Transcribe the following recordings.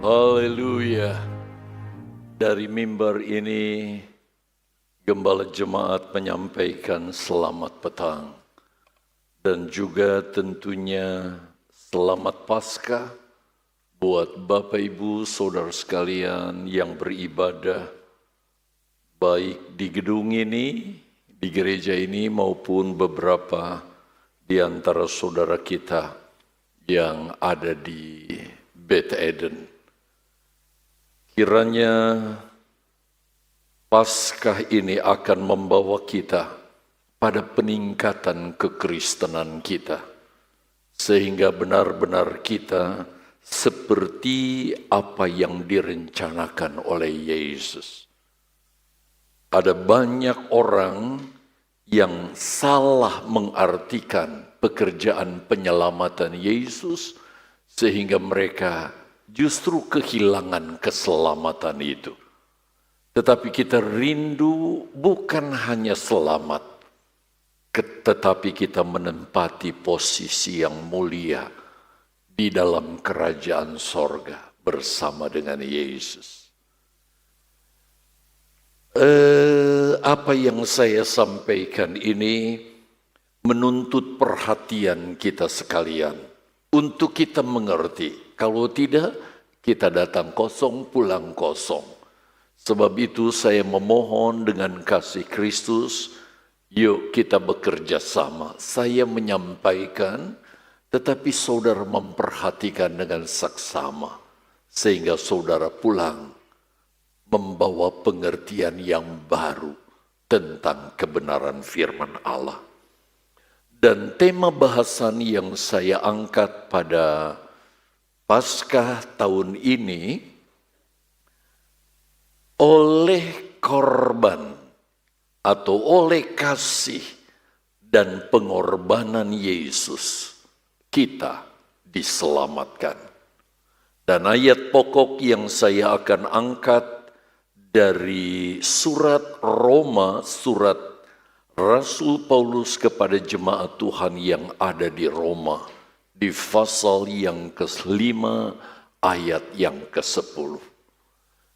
Haleluya. Dari mimbar ini, Gembala Jemaat menyampaikan selamat petang. Dan juga tentunya selamat Paskah buat Bapak Ibu Saudara sekalian yang beribadah baik di gedung ini, di gereja ini maupun beberapa di antara saudara kita yang ada di Beth Eden. Kiranya Paskah ini akan membawa kita pada peningkatan kekristenan kita, sehingga benar-benar kita seperti apa yang direncanakan oleh Yesus. Ada banyak orang yang salah mengartikan pekerjaan penyelamatan Yesus, sehingga mereka justru kehilangan keselamatan itu. Tetapi kita rindu bukan hanya selamat, tetapi kita menempati posisi yang mulia di dalam kerajaan sorga bersama dengan Yesus. Apa yang saya sampaikan ini menuntut perhatian kita sekalian untuk kita mengerti. Kalau tidak, kita datang kosong, pulang kosong. Sebab itu saya memohon dengan kasih Kristus, yuk kita bekerja sama. Saya menyampaikan, tetapi saudara memperhatikan dengan saksama. Sehingga saudara pulang membawa pengertian yang baru tentang kebenaran firman Allah. Dan tema bahasan yang saya angkat pada Paskah tahun ini, oleh korban atau oleh kasih dan pengorbanan Yesus, kita diselamatkan. Dan ayat pokok yang saya akan angkat dari surat Roma, surat Rasul Paulus kepada jemaat Tuhan yang ada di Roma, di pasal yang ke-5 ayat yang ke-10.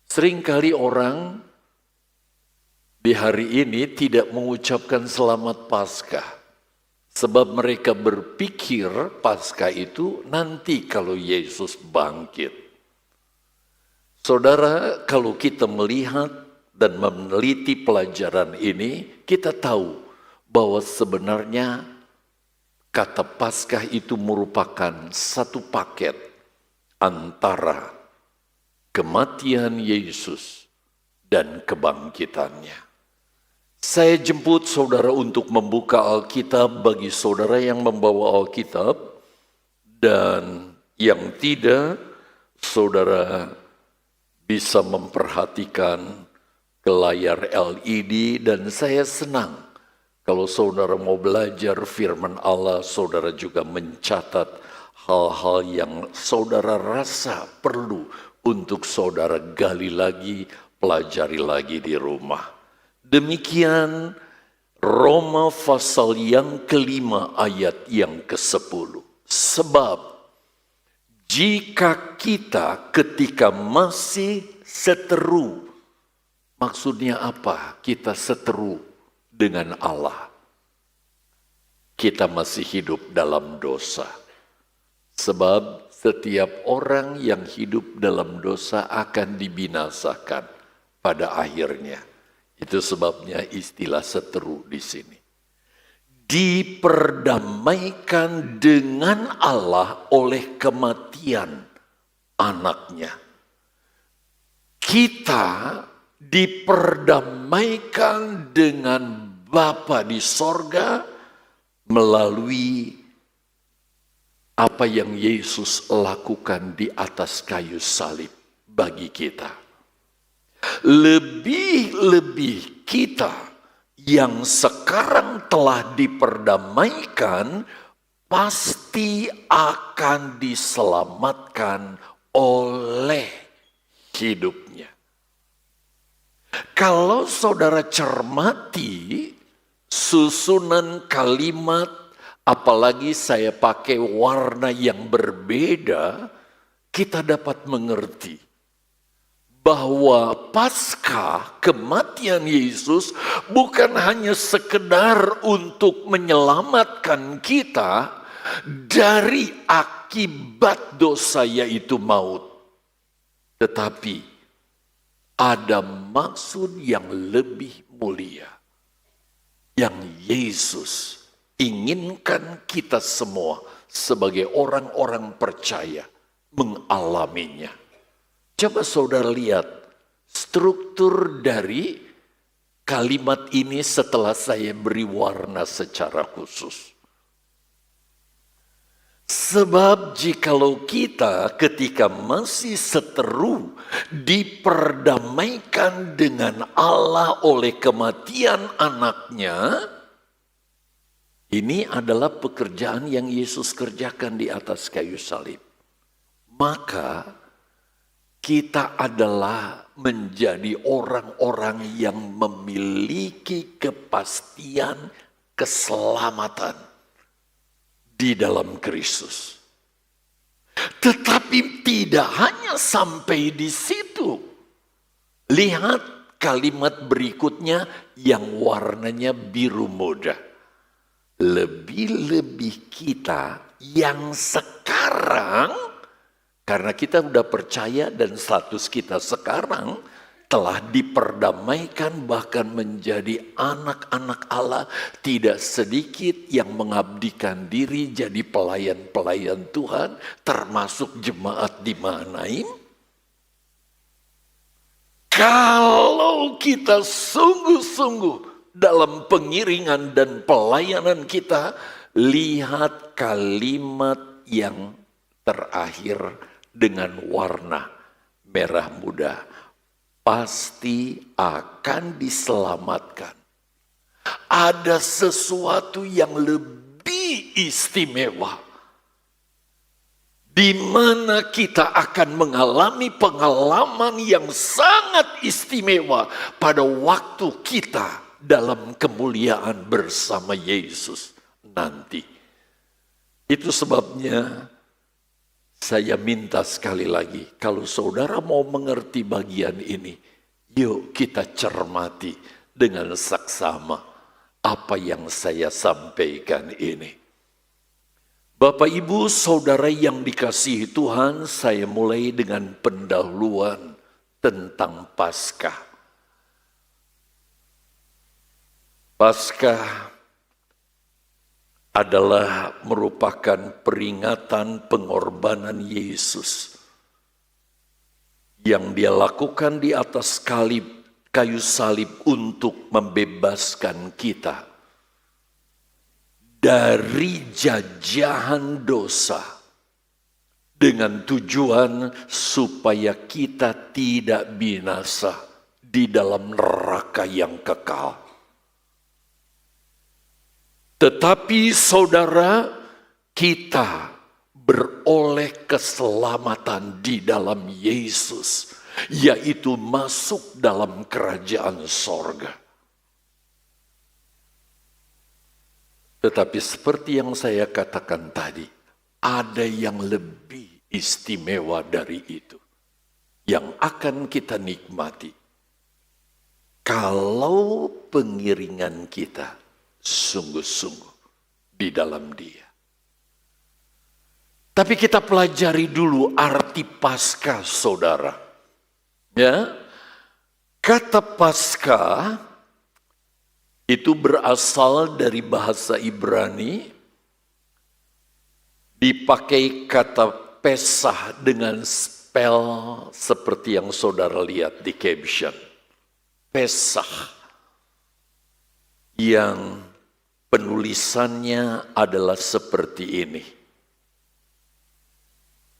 Seringkali orang di hari ini tidak mengucapkan selamat Paskah, sebab mereka berpikir Paskah itu nanti kalau Yesus bangkit. Saudara, kalau kita melihat dan meneliti pelajaran ini, kita tahu bahwa sebenarnya kata Paskah itu merupakan satu paket antara kematian Yesus dan kebangkitannya. Saya jemput saudara untuk membuka Alkitab bagi saudara yang membawa Alkitab, dan yang tidak, saudara bisa memperhatikan ke layar LED, dan saya senang kalau saudara mau belajar firman Allah, saudara juga mencatat hal-hal yang saudara rasa perlu untuk saudara gali lagi, pelajari lagi di rumah. Demikian Roma pasal yang ke-5 ayat yang ke-10. Sebab jika kita ketika masih seteru, maksudnya apa? Kita seteru dengan Allah, kita masih hidup dalam dosa. Sebab setiap orang yang hidup dalam dosa akan dibinasakan pada akhirnya. Itu sebabnya istilah seteru di sini. Diperdamaikan dengan Allah oleh kematian anaknya. Kita diperdamaikan dengan Bapa di sorga melalui apa yang Yesus lakukan di atas kayu salib bagi kita. Lebih-lebih kita yang sekarang telah diperdamaikan pasti akan diselamatkan oleh hidupnya. Kalau saudara cermati susunan kalimat, apalagi saya pakai warna yang berbeda, kita dapat mengerti bahwa pasca kematian Yesus bukan hanya sekedar untuk menyelamatkan kita dari akibat dosa yaitu maut. Tetapi ada maksud yang lebih mulia yang Yesus inginkan kita semua sebagai orang-orang percaya mengalaminya. Coba saudara lihat struktur dari kalimat ini setelah saya beri warna secara khusus. Sebab jikalau kita ketika masih seteru diperdamaikan dengan Allah oleh kematian anaknya, ini adalah pekerjaan yang Yesus kerjakan di atas kayu salib. Maka kita adalah menjadi orang-orang yang memiliki kepastian keselamatan di dalam Kristus. Tetapi tidak hanya sampai di situ. Lihat kalimat berikutnya yang warnanya biru muda. Lebih-lebih kita yang sekarang, karena kita sudah percaya dan status kita sekarang telah diperdamaikan bahkan menjadi anak-anak Allah. Tidak sedikit yang mengabdikan diri jadi pelayan-pelayan Tuhan, termasuk jemaat di Mahanaim. Kalau kita sungguh-sungguh dalam pengiringan dan pelayanan kita, lihat kalimat yang terakhir dengan warna merah muda. Pasti akan diselamatkan. Ada sesuatu yang lebih istimewa, di mana kita akan mengalami pengalaman yang sangat istimewa pada waktu kita dalam kemuliaan bersama Yesus nanti. Itu sebabnya saya minta sekali lagi, kalau saudara mau mengerti bagian ini, yuk kita cermati dengan saksama apa yang saya sampaikan ini. Bapak, Ibu, Saudara yang dikasihi Tuhan, saya mulai dengan pendahuluan tentang Paskah. Paskah adalah merupakan peringatan pengorbanan Yesus yang dia lakukan di atas kayu salib untuk membebaskan kita dari jajahan dosa dengan tujuan supaya kita tidak binasa di dalam neraka yang kekal. Tetapi saudara, kita beroleh keselamatan di dalam Yesus, yaitu masuk dalam kerajaan sorga. Tetapi seperti yang saya katakan tadi, ada yang lebih istimewa dari itu, yang akan kita nikmati kalau pengiringan kita sungguh-sungguh di dalam Dia. Tapi kita pelajari dulu arti Paskah, saudara. Ya, kata Paskah itu berasal dari bahasa Ibrani, dipakai kata Pesah dengan spell seperti yang saudara lihat di caption. Pesah, yang penulisannya adalah seperti ini.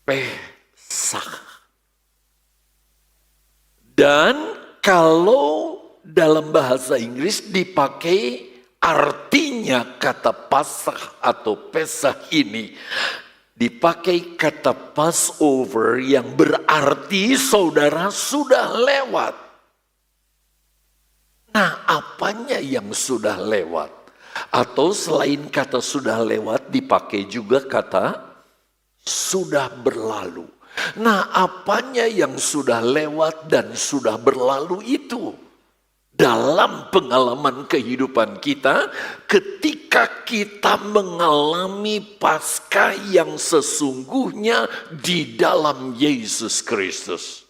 Pesah. Dan kalau dalam bahasa Inggris dipakai artinya kata Pasah atau Pesah ini, dipakai kata Passover yang berarti saudara sudah lewat. Nah, apanya yang sudah lewat? Atau selain kata sudah lewat dipakai juga kata sudah berlalu. Nah, apanya yang sudah lewat dan sudah berlalu itu? Dalam pengalaman kehidupan kita, ketika kita mengalami Paskah yang sesungguhnya di dalam Yesus Kristus.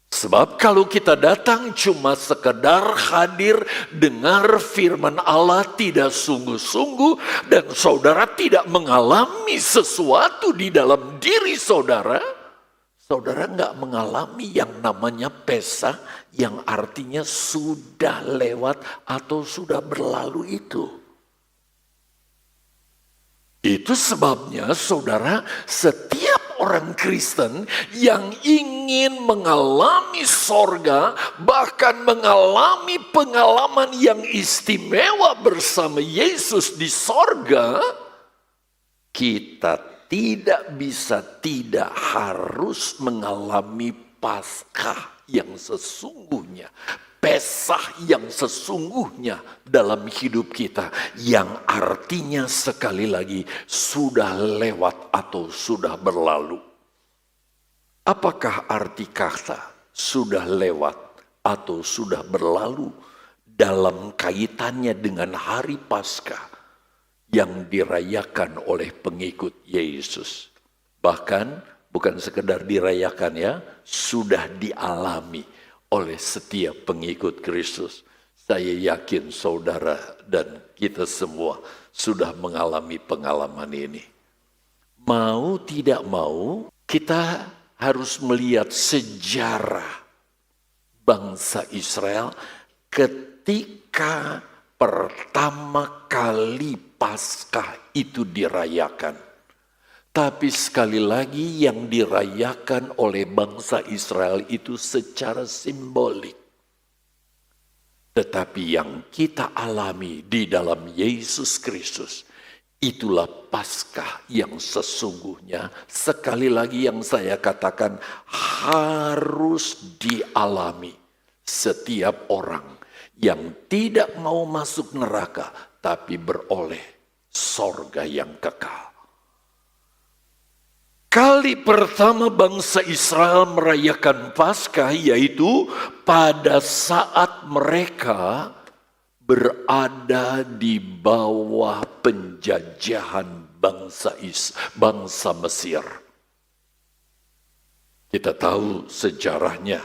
Sebab kalau kita datang cuma sekedar hadir dengar firman Allah tidak sungguh-sungguh dan saudara tidak mengalami sesuatu di dalam diri saudara, saudara nggak mengalami yang namanya Pesah yang artinya sudah lewat atau sudah berlalu itu. Itu sebabnya saudara, setiap orang Kristen yang ingin mengalami sorga, bahkan mengalami pengalaman yang istimewa bersama Yesus di sorga, kita tidak bisa tidak harus mengalami Paskah yang sesungguhnya. Pesah yang sesungguhnya dalam hidup kita, yang artinya sekali lagi sudah lewat atau sudah berlalu. Apakah arti kata sudah lewat atau sudah berlalu dalam kaitannya dengan hari Paskah yang dirayakan oleh pengikut Yesus? Bahkan bukan sekedar dirayakan ya, sudah dialami oleh setiap pengikut Kristus. Saya yakin saudara dan kita semua sudah mengalami pengalaman ini. Mau tidak mau, kita harus melihat sejarah bangsa Israel ketika pertama kali Paskah itu dirayakan. Tapi sekali lagi yang dirayakan oleh bangsa Israel itu secara simbolik. Tetapi yang kita alami di dalam Yesus Kristus, itulah Paskah yang sesungguhnya. Sekali lagi yang saya katakan harus dialami setiap orang yang tidak mau masuk neraka, tapi beroleh sorga yang kekal. Kali pertama bangsa Israel merayakan Paskah yaitu pada saat mereka berada di bawah penjajahan bangsa Mesir. Kita tahu sejarahnya,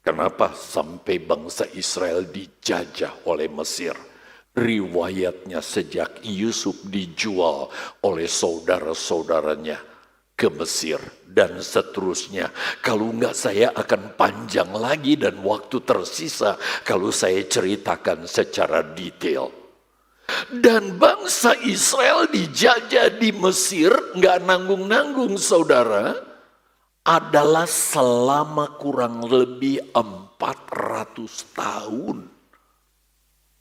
kenapa sampai bangsa Israel dijajah oleh Mesir. Riwayatnya sejak Yusuf dijual oleh saudara-saudaranya ke Mesir dan seterusnya. Kalau enggak saya akan panjang lagi dan waktu tersisa kalau saya ceritakan secara detail. Dan bangsa Israel dijajah di Mesir, enggak nanggung-nanggung saudara, adalah selama kurang lebih 400 tahun.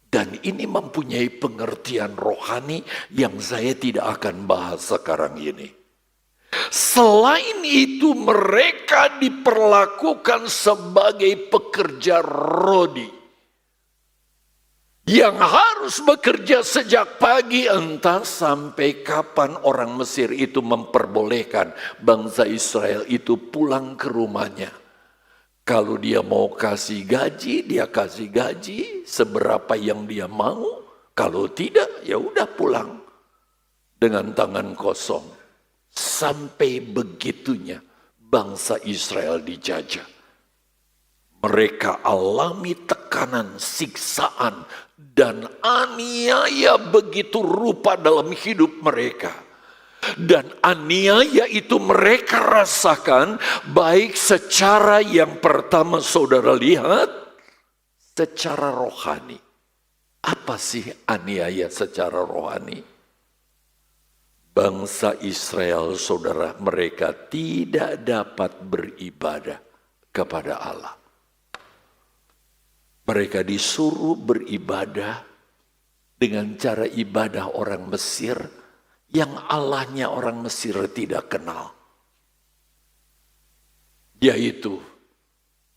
Dan ini mempunyai pengertian rohani yang saya tidak akan bahas sekarang ini. Selain itu mereka diperlakukan sebagai pekerja rodi yang harus bekerja sejak pagi, entah sampai kapan orang Mesir itu memperbolehkan bangsa Israel itu pulang ke rumahnya. Kalau dia mau kasih gaji, dia kasih gaji seberapa yang dia mau. Kalau tidak, ya udah pulang dengan tangan kosong. Sampai begitunya bangsa Israel dijajah. Mereka alami tekanan, siksaan, dan aniaya begitu rupa dalam hidup mereka. Dan aniaya itu mereka rasakan baik secara yang pertama saudara lihat, secara rohani. Apa sih aniaya secara rohani? Bangsa Israel, saudara, mereka tidak dapat beribadah kepada Allah. Mereka disuruh beribadah dengan cara ibadah orang Mesir yang Allahnya orang Mesir tidak kenal. Yaitu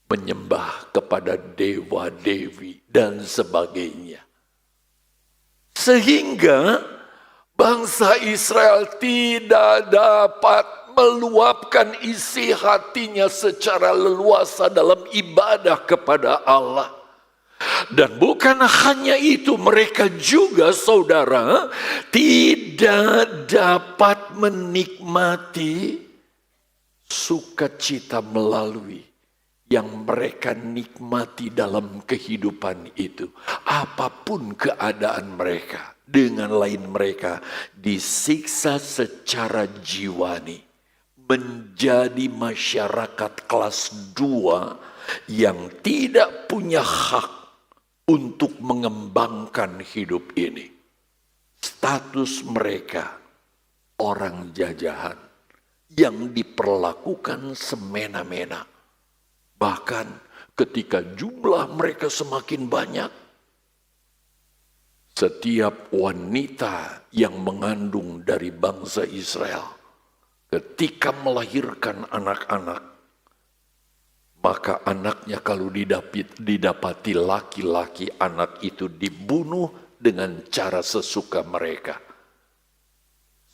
menyembah kepada dewa-dewi dan sebagainya. Sehingga bangsa Israel tidak dapat meluapkan isi hatinya secara leluasa dalam ibadah kepada Allah. Dan bukan hanya itu, mereka juga saudara tidak dapat menikmati sukacita melalui yang mereka nikmati dalam kehidupan itu. Apapun keadaan mereka, dengan lain mereka disiksa secara jiwani, menjadi masyarakat kelas 2 yang tidak punya hak untuk mengembangkan hidup ini. Status mereka orang jajahan yang diperlakukan semena-mena. Bahkan ketika jumlah mereka semakin banyak, setiap wanita yang mengandung dari bangsa Israel, ketika melahirkan anak-anak, maka anaknya kalau didapati laki-laki, anak itu dibunuh dengan cara sesuka mereka.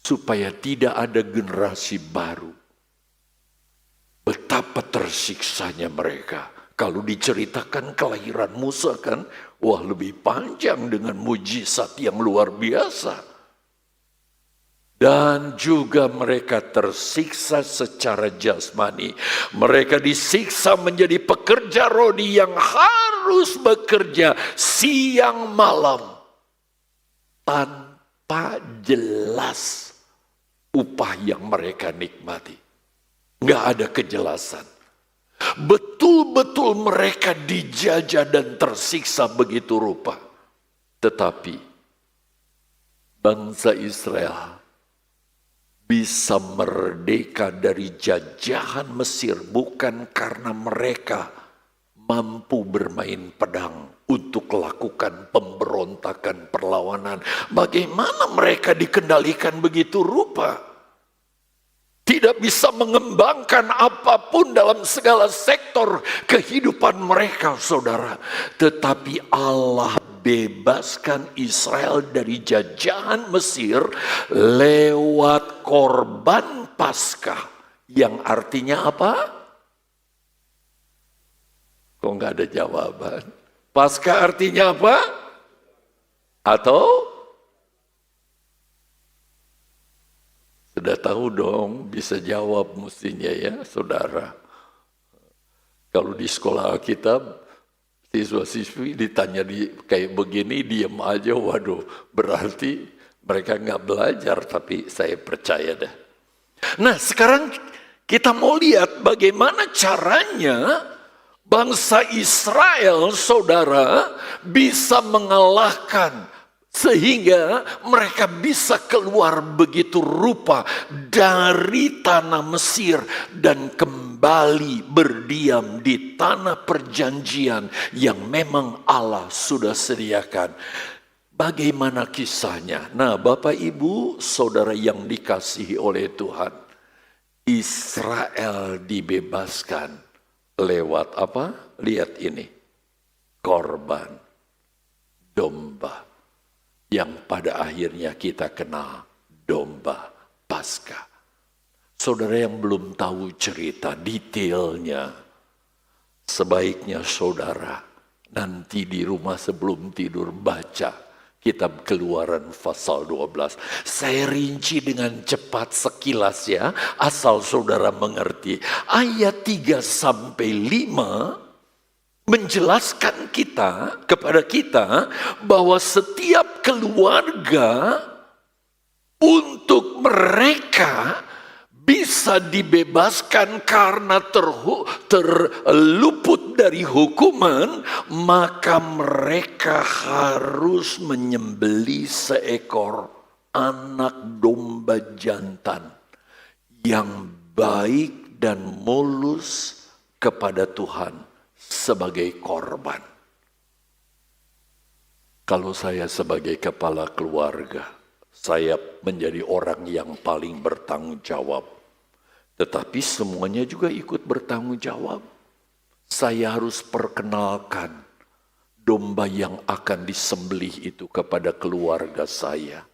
Supaya tidak ada generasi baru. Betapa tersiksanya mereka. Kalau diceritakan kelahiran Musa kan, wah lebih panjang dengan mujizat yang luar biasa. Dan juga mereka tersiksa secara jasmani. Mereka disiksa menjadi pekerja rodi yang harus bekerja siang malam. Tanpa jelas upah yang mereka nikmati. Nggak ada kejelasan. Betul-betul mereka dijajah dan tersiksa begitu rupa. Tetapi bangsa Israel bisa merdeka dari jajahan Mesir bukan karena mereka mampu bermain pedang untuk melakukan pemberontakan, perlawanan. Bagaimana mereka dikendalikan begitu rupa? Tidak bisa mengembangkan apapun dalam segala sektor kehidupan mereka, saudara. Tetapi Allah bebaskan Israel dari jajahan Mesir lewat korban Paskah. Yang artinya apa? Kok nggak ada jawaban? Paskah artinya apa? Atau? Sudah tahu dong, bisa jawab mestinya ya, saudara. Kalau di sekolah Alkitab, siswa-siswi ditanya kayak begini, diam aja, waduh, berarti mereka nggak belajar, tapi saya percaya deh. Nah, sekarang kita mau lihat bagaimana caranya bangsa Israel, saudara, bisa mengalahkan sehingga mereka bisa keluar begitu rupa dari tanah Mesir dan kembali berdiam di tanah perjanjian yang memang Allah sudah sediakan. Bagaimana kisahnya? Nah, Bapak Ibu, saudara yang dikasihi oleh Tuhan, Israel dibebaskan lewat apa? Lihat ini, korban domba. Yang pada akhirnya kita kenal domba Paskah. Saudara yang belum tahu cerita detailnya, sebaiknya saudara nanti di rumah sebelum tidur baca kitab Keluaran pasal 12. Saya rinci dengan cepat sekilas ya, asal saudara mengerti. Ayat 3 sampai 5 menjelaskan kepada kita bahwa setiap keluarga untuk mereka bisa dibebaskan karena terluput dari hukuman, maka mereka harus menyembelih seekor anak domba jantan yang baik dan mulus kepada Tuhan sebagai korban. Kalau saya sebagai kepala keluarga, saya menjadi orang yang paling bertanggung jawab. Tetapi semuanya juga ikut bertanggung jawab. Saya harus perkenalkan domba yang akan disembelih itu kepada keluarga saya.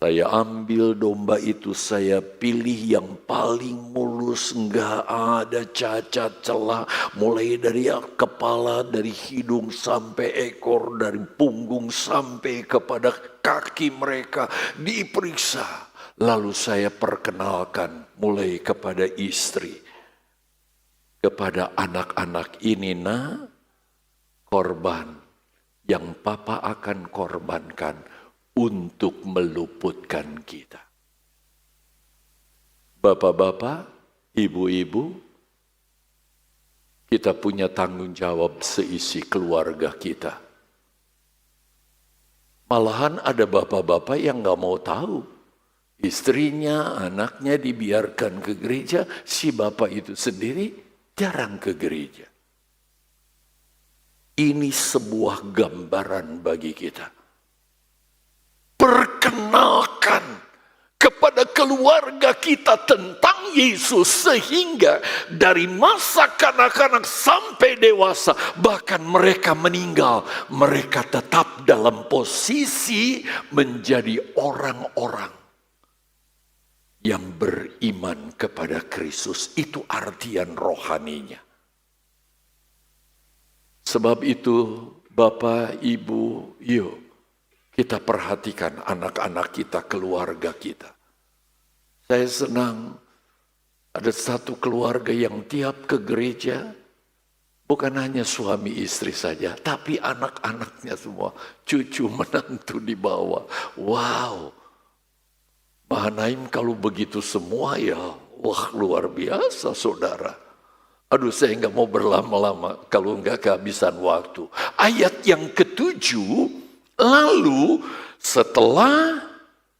Saya ambil domba itu, saya pilih yang paling mulus, enggak ada cacat celah. Mulai dari kepala, dari hidung sampai ekor, dari punggung sampai kepada kaki mereka diperiksa. Lalu saya perkenalkan mulai kepada istri, kepada anak-anak ini, korban yang Papa akan korbankan untuk meluputkan kita. Bapak-bapak, ibu-ibu, kita punya tanggung jawab seisi keluarga kita. Malahan ada bapak-bapak yang gak mau tahu. Istrinya, anaknya dibiarkan ke gereja, si bapak itu sendiri jarang ke gereja. Ini sebuah gambaran bagi kita. Perkenalkan kepada keluarga kita tentang Yesus, sehingga dari masa kanak-kanak sampai dewasa, bahkan mereka meninggal, mereka tetap dalam posisi menjadi orang-orang yang beriman kepada Kristus. Itu artian rohaninya. Sebab itu Bapak, Ibu, yuk kita perhatikan anak-anak kita, keluarga kita. Saya senang ada satu keluarga yang tiap ke gereja, bukan hanya suami istri saja, tapi anak-anaknya semua, cucu menantu dibawa. Wow, Mbah Naim kalau begitu semua ya, wah luar biasa saudara. Aduh, saya nggak mau berlama-lama kalau nggak kehabisan waktu. Ayat yang ke-7, lalu setelah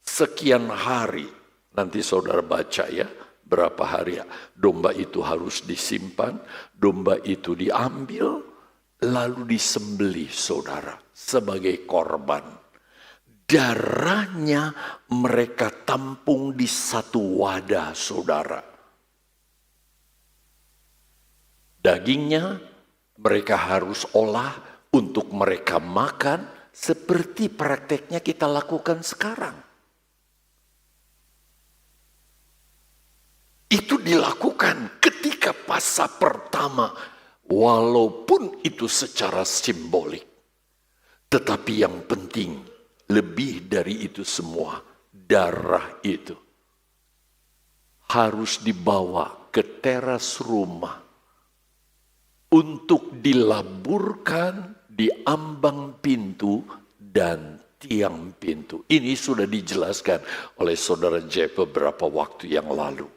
sekian hari, nanti saudara baca ya, berapa hari ya, domba itu harus disimpan, domba itu diambil, lalu disembelih saudara sebagai korban. Darahnya mereka tampung di satu wadah saudara. Dagingnya mereka harus olah untuk mereka makan, seperti prakteknya kita lakukan sekarang. Itu dilakukan ketika Paskah pertama, walaupun itu secara simbolik. Tetapi yang penting, lebih dari itu semua, darah itu harus dibawa ke teras rumah untuk dilaburkan di ambang pintu dan tiang pintu. Ini sudah dijelaskan oleh saudara Jeff beberapa waktu yang lalu.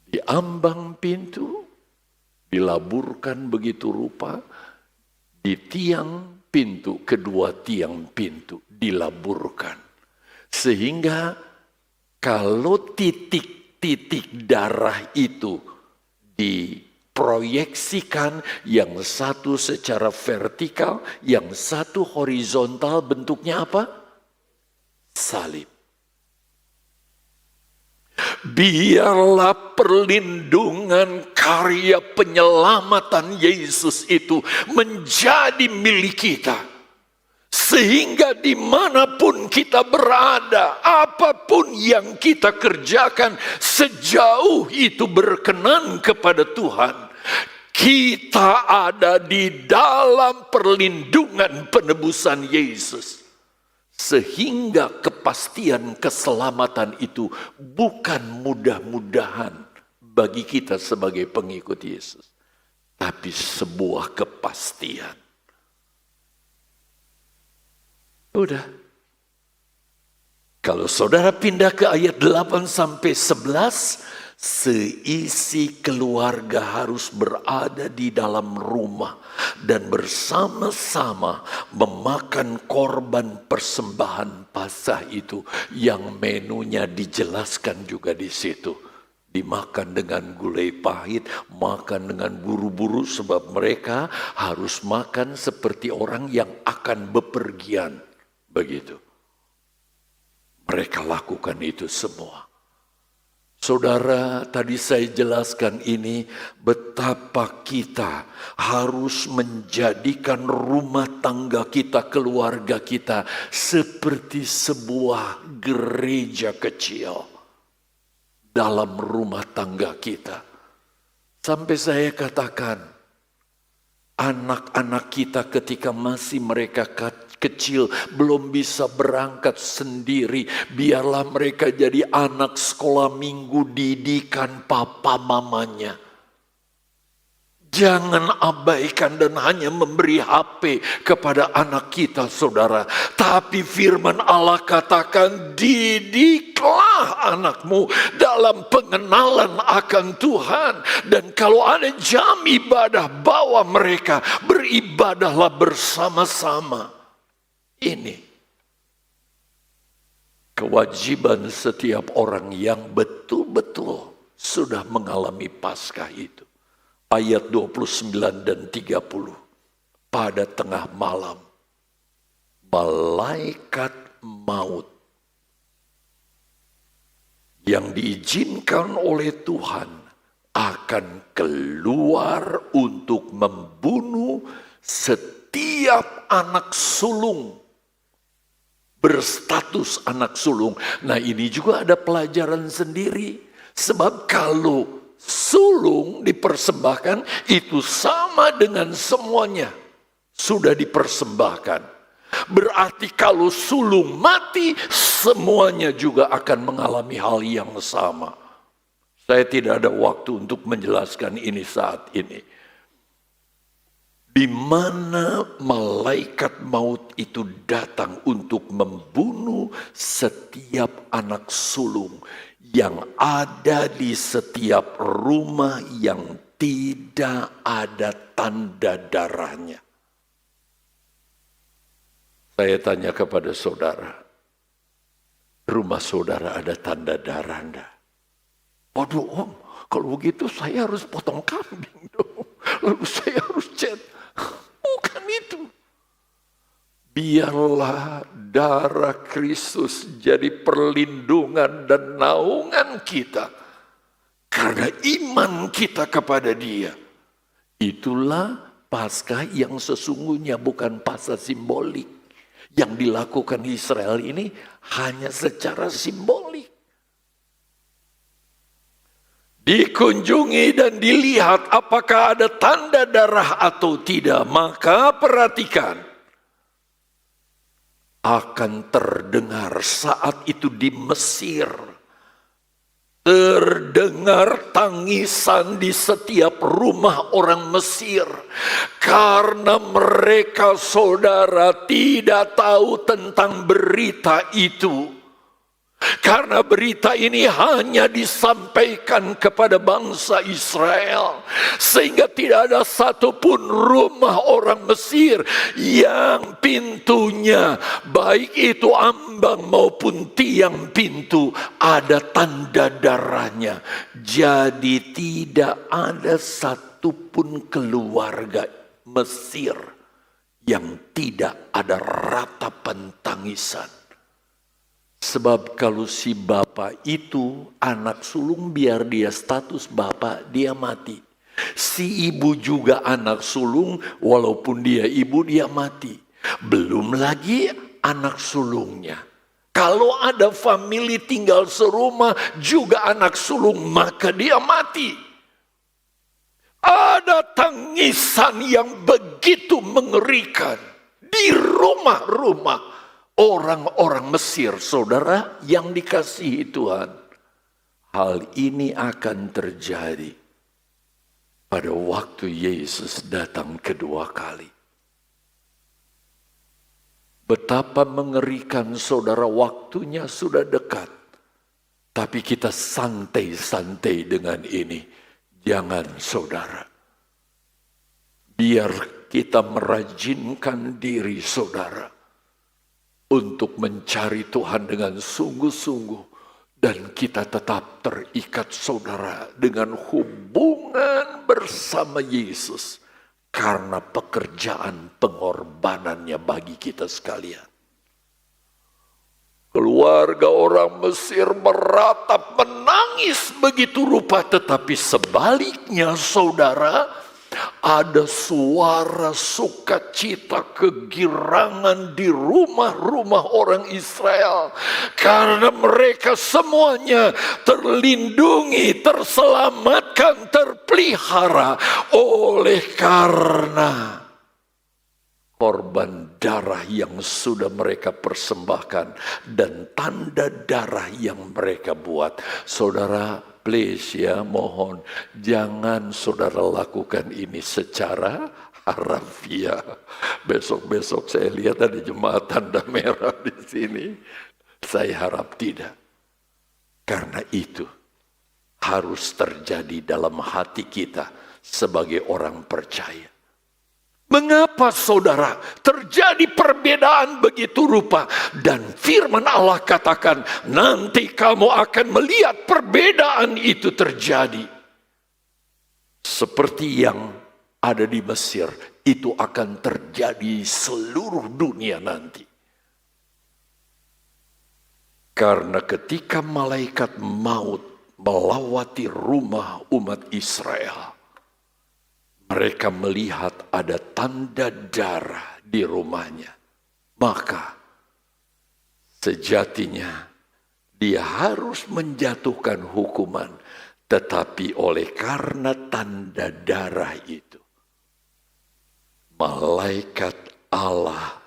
Di ambang pintu, dilaburkan begitu rupa, di tiang pintu, kedua tiang pintu dilaburkan. Sehingga kalau titik-titik darah itu diproyeksikan, yang satu secara vertikal, yang satu horizontal, bentuknya apa? Salib. Biarlah perlindungan karya penyelamatan Yesus itu menjadi milik kita. Sehingga dimanapun kita berada, apapun yang kita kerjakan, sejauh itu berkenan kepada Tuhan, kita ada di dalam perlindungan penebusan Yesus. Sehingga kepastian keselamatan itu bukan mudah-mudahan bagi kita sebagai pengikut Yesus, tapi sebuah kepastian. Udah. Kalau saudara pindah ke ayat 8 sampai 11, seisi keluarga harus berada di dalam rumah dan bersama-sama memakan korban persembahan Paskah itu, yang menunya dijelaskan juga di situ. Dimakan dengan gulai pahit, makan dengan buru-buru, sebab mereka harus makan seperti orang yang akan bepergian. Begitu. Mereka lakukan itu semua. Saudara, tadi saya jelaskan ini betapa kita harus menjadikan rumah tangga kita, keluarga kita seperti sebuah gereja kecil dalam rumah tangga kita. Sampai saya katakan, anak-anak kita ketika masih mereka kecil, belum bisa berangkat sendiri, biarlah mereka jadi anak sekolah minggu didikan papa mamanya. Jangan abaikan dan hanya memberi HP kepada anak kita, saudara. Tapi firman Allah katakan, didiklah anakmu dalam pengenalan akan Tuhan. Dan kalau ada jam ibadah, bawa mereka, beribadahlah bersama-sama. Ini kewajiban setiap orang yang betul-betul sudah mengalami Paskah itu. Ayat 29 dan 30. Pada tengah malam, malaikat maut yang diizinkan oleh Tuhan akan keluar untuk membunuh setiap anak sulung, berstatus anak sulung. Nah, ini juga ada pelajaran sendiri. Sebab kalau sulung dipersembahkan, itu sama dengan semuanya sudah dipersembahkan. Berarti kalau sulung mati, semuanya juga akan mengalami hal yang sama. Saya tidak ada waktu untuk menjelaskan ini saat ini. Di mana malaikat maut itu datang untuk membunuh setiap anak sulung yang ada di setiap rumah yang tidak ada tanda darahnya. Saya tanya kepada saudara, rumah saudara ada tanda darah enggak? Waduh om, kalau begitu saya harus potong kambing dong. Lalu saya harus cat. Bukan itu. Biarlah darah Kristus jadi perlindungan dan naungan kita. Karena iman kita kepada Dia. Itulah Paskah yang sesungguhnya, bukan Paskah simbolik. Yang dilakukan Israel ini hanya secara simbolik. Dikunjungi dan dilihat apakah ada tanda darah atau tidak. Maka perhatikan, akan terdengar saat itu di Mesir, terdengar tangisan di setiap rumah orang Mesir. Karena mereka, saudara, tidak tahu tentang berita itu. Karena berita ini hanya disampaikan kepada bangsa Israel. Sehingga tidak ada satupun rumah orang Mesir yang pintunya, baik itu ambang maupun tiang pintu, ada tanda darahnya. Jadi tidak ada satupun keluarga Mesir yang tidak ada ratapan tangisan. Sebab kalau si bapak itu anak sulung, biar dia status bapak, dia mati. Si ibu juga anak sulung, walaupun dia ibu, dia mati. Belum lagi anak sulungnya. Kalau ada famili tinggal serumah juga anak sulung, maka dia mati. Ada tangisan yang begitu mengerikan di rumah-rumah orang-orang Mesir, saudara yang dikasihi Tuhan. Hal ini akan terjadi pada waktu Yesus datang kedua kali. Betapa mengerikan, saudara, waktunya sudah dekat. Tapi kita santai-santai dengan ini. Jangan, saudara. Biar kita merajinkan diri, saudara, untuk mencari Tuhan dengan sungguh-sungguh. Dan kita tetap terikat, saudara, dengan hubungan bersama Yesus. Karena pekerjaan pengorbanannya bagi kita sekalian. Keluarga orang Mesir meratap, menangis begitu rupa. Tetapi sebaliknya saudara, ada suara sukacita, kegirangan di rumah-rumah orang Israel. Karena mereka semuanya terlindungi, terselamatkan, terpelihara oleh karena korban darah yang sudah mereka persembahkan dan tanda darah yang mereka buat. Saudara, please ya, mohon jangan saudara lakukan ini secara harafiah. Besok-besok saya lihat ada jemaat tanda merah di sini. Saya harap tidak. Karena itu harus terjadi dalam hati kita sebagai orang percaya. Mengapa saudara terjadi perbedaan begitu rupa? Dan firman Allah katakan, nanti kamu akan melihat perbedaan itu terjadi. Seperti yang ada di Mesir, itu akan terjadi seluruh dunia nanti. Karena ketika malaikat maut melawati rumah umat Israel, mereka melihat ada tanda darah di rumahnya. Maka sejatinya dia harus menjatuhkan hukuman. Tetapi oleh karena tanda darah itu, malaikat Allah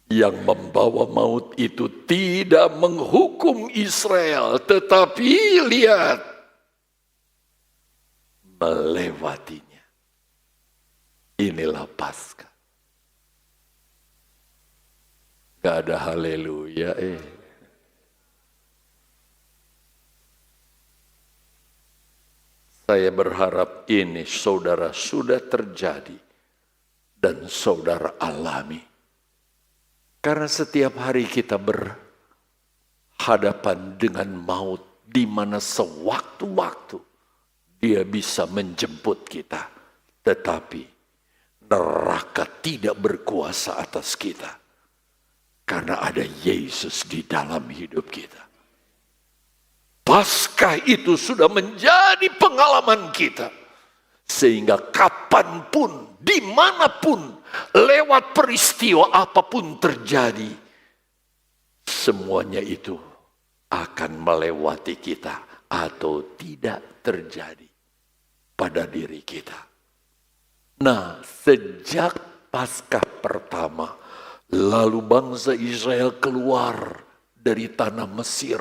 yang membawa maut itu tidak menghukum Israel. Tetapi lihat, melewatinya. Inilah Paskah. Gak ada haleluya. Saya berharap ini saudara sudah terjadi dan saudara alami. Karena setiap hari kita berhadapan dengan maut, di mana sewaktu-waktu dia bisa menjemput kita, tetapi neraka tidak berkuasa atas kita. Karena ada Yesus di dalam hidup kita. Paskah itu sudah menjadi pengalaman kita. Sehingga kapanpun, dimanapun, lewat peristiwa apapun terjadi, semuanya itu akan melewati kita atau tidak terjadi pada diri kita. Nah, sejak Paskah pertama, lalu bangsa Israel keluar dari tanah Mesir,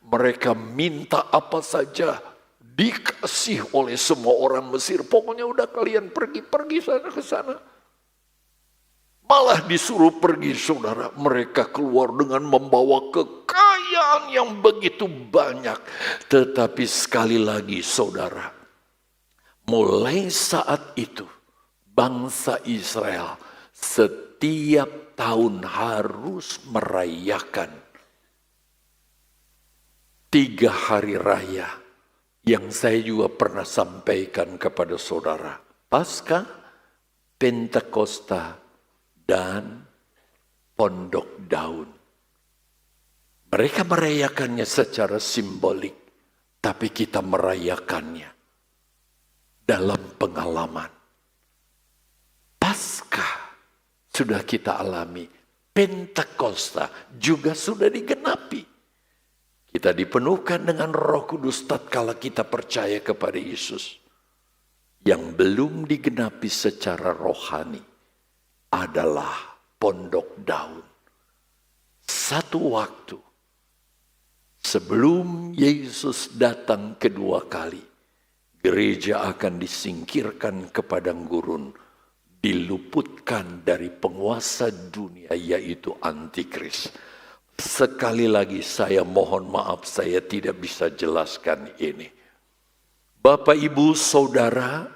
mereka minta apa saja dikasih oleh semua orang Mesir. Pokoknya udah kalian pergi sana ke sana. Malah disuruh pergi saudara. Mereka keluar dengan membawa kekayaan yang begitu banyak. Tetapi sekali lagi saudara, mulai saat itu bangsa Israel setiap tahun harus merayakan 3 hari raya yang saya juga pernah sampaikan kepada saudara. Paskah, Pentakosta, dan Pondok Daun. Mereka merayakannya secara simbolik, tapi kita merayakannya dalam pengalaman. Paskah sudah kita alami, Pentakosta juga sudah digenapi. Kita dipenuhkan dengan Roh Kudus tatkala kita percaya kepada Yesus. Yang belum digenapi secara rohani adalah Pondok Daun. Satu waktu sebelum Yesus datang kedua kali, gereja akan disingkirkan ke padang gurun, diluputkan dari penguasa dunia yaitu Antikris. Sekali lagi saya mohon maaf, saya tidak bisa jelaskan ini. Bapak, Ibu, Saudara,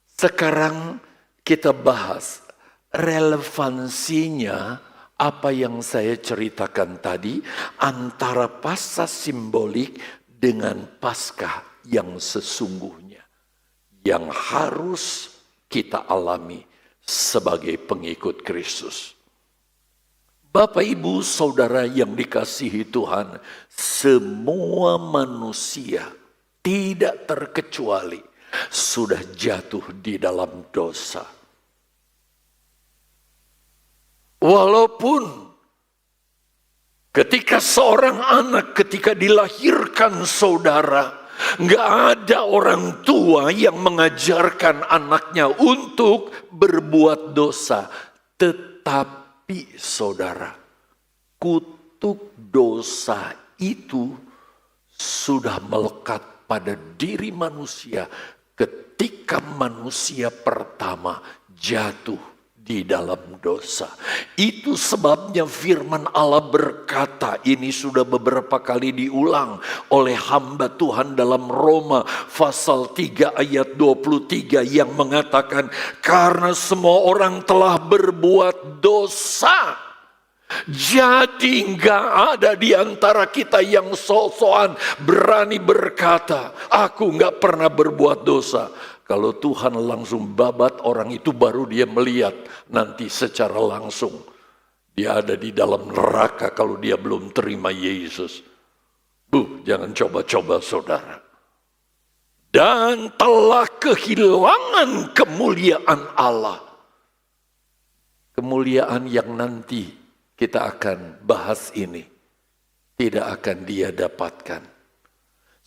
sekarang kita bahas relevansinya apa yang saya ceritakan tadi antara Paskah simbolik dengan Paskah yang sesungguhnya yang harus kita alami sebagai pengikut Kristus. Bapak, Ibu, Saudara yang dikasihi Tuhan, semua manusia tidak terkecuali sudah jatuh di dalam dosa. Walaupun ketika seorang anak ketika dilahirkan saudara, nggak ada orang tua yang mengajarkan anaknya untuk berbuat dosa. Tetapi saudara, kutuk dosa itu sudah melekat pada diri manusia ketika manusia pertama jatuh di dalam dosa. Itu sebabnya firman Allah berkata, ini sudah beberapa kali diulang oleh hamba Tuhan dalam Roma pasal 3 ayat 23 yang mengatakan, karena semua orang telah berbuat dosa, jadi nggak ada di antara kita yang sok-sokan berani berkata, aku nggak pernah berbuat dosa. Kalau Tuhan langsung babat orang itu, baru dia melihat nanti secara langsung dia ada di dalam neraka kalau dia belum terima Yesus. Jangan coba-coba saudara. Dan telah kehilangan kemuliaan Allah. Kemuliaan yang nanti kita akan bahas ini tidak akan dia dapatkan.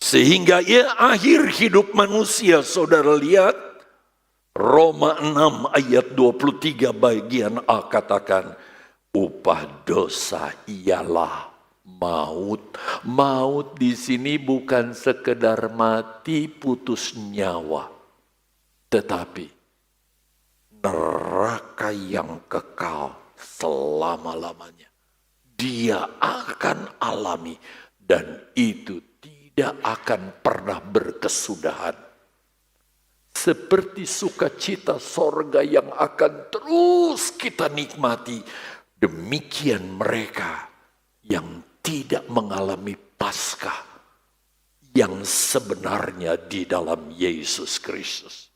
Sehingga akhir hidup manusia, saudara lihat Roma 6 ayat 23 bagian A katakan, upah dosa ialah maut. Maut di sini bukan sekedar mati putus nyawa, tetapi neraka yang kekal selama-lamanya. Dia akan alami dan itu tidak akan pernah berkesudahan. Seperti sukacita sorga yang akan terus kita nikmati, demikian mereka yang tidak mengalami Paskah yang sebenarnya di dalam Yesus Kristus.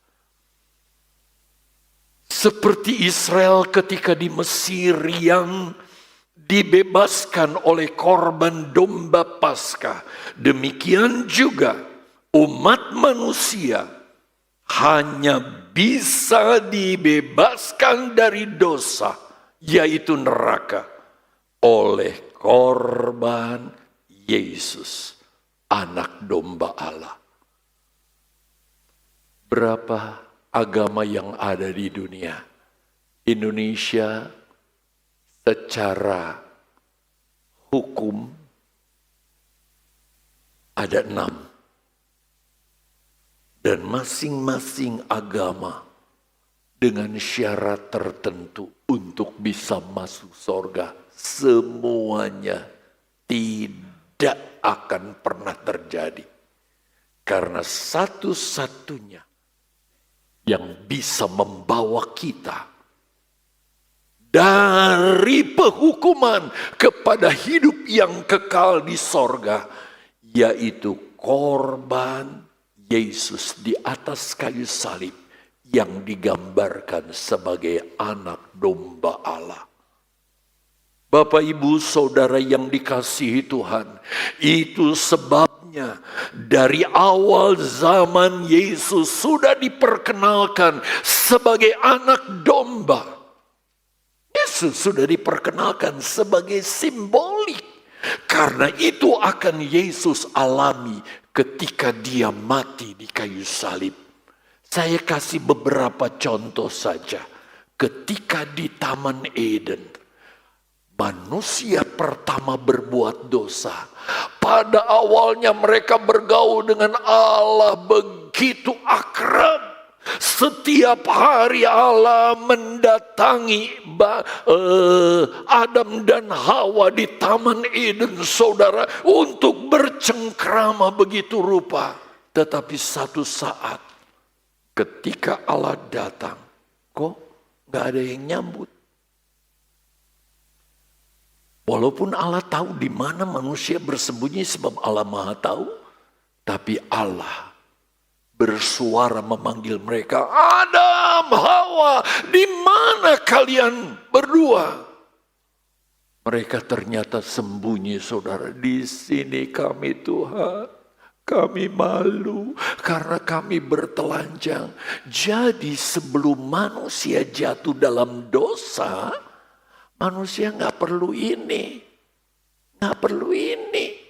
Seperti Israel ketika di Mesir yang dibebaskan oleh korban domba Paskah, demikian juga umat manusia hanya bisa dibebaskan dari dosa, yaitu neraka, oleh korban Yesus, anak domba Allah. Berapa agama yang ada di dunia? Indonesia secara hukum ada 6. Dan masing-masing agama dengan syarat tertentu untuk bisa masuk surga, semuanya tidak akan pernah terjadi. Karena satu-satunya yang bisa membawa kita dari penghukuman kepada hidup yang kekal di sorga, yaitu korban Yesus di atas kayu salib yang digambarkan sebagai anak domba Allah. Bapak, Ibu, Saudara yang dikasihi Tuhan, itu sebabnya dari awal zaman Yesus sudah diperkenalkan sebagai anak domba. Yesus sudah diperkenalkan sebagai simbolik. Karena itu akan Yesus alami ketika dia mati di kayu salib. Saya kasih beberapa contoh saja. Ketika di Taman Eden, manusia pertama berbuat dosa. Pada awalnya mereka bergaul dengan Allah begitu akrab. Setiap hari Allah mendatangi Adam dan Hawa di Taman Eden, saudara, untuk bercengkrama begitu rupa. Tetapi satu saat ketika Allah datang, kok gak ada yang nyambut. Walaupun Allah tahu di mana manusia bersembunyi sebab Allah Maha tahu, tapi Allah bersuara memanggil mereka, Adam, Hawa, di mana kalian berdua? Mereka ternyata sembunyi, saudara. Di sini kami Tuhan, kami malu karena kami bertelanjang. Jadi sebelum manusia jatuh dalam dosa, manusia nggak perlu ini. Nggak perlu ini.